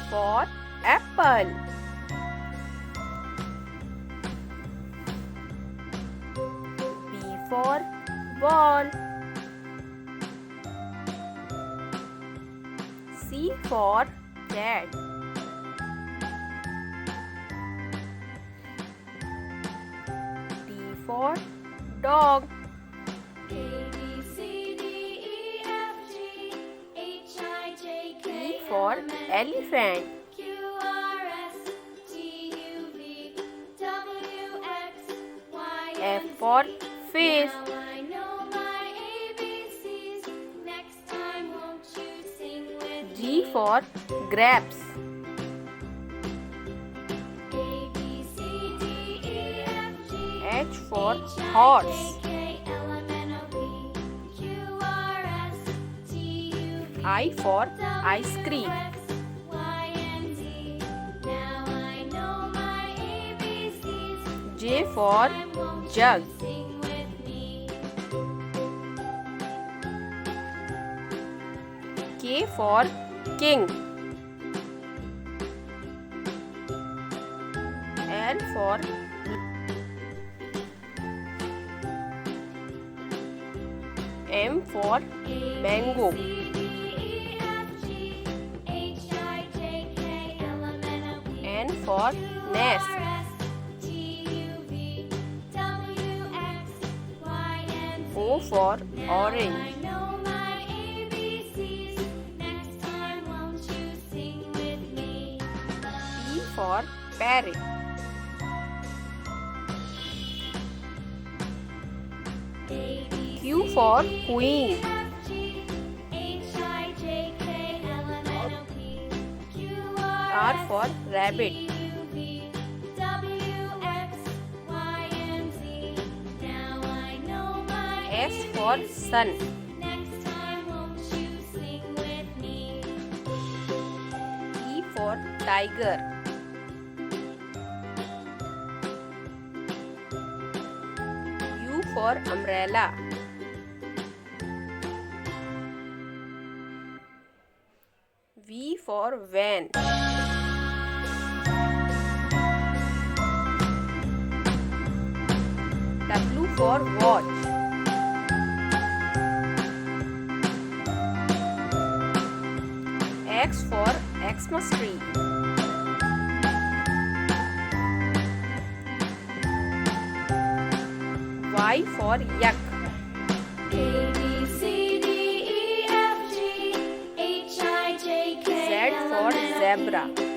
for apple. B for ball. C for cat. D for dog. E for elephant. F for fish. G for grapes. H for horse. I for ice cream. J for jug. K for king. L for M for mango. N for nest. O for orange. P for parrot. Q for queen. R for rabbit. S for sun. T for tiger. U for umbrella. V for van. W for watch. X for Xmas tree. Y for yak. Z for zebra.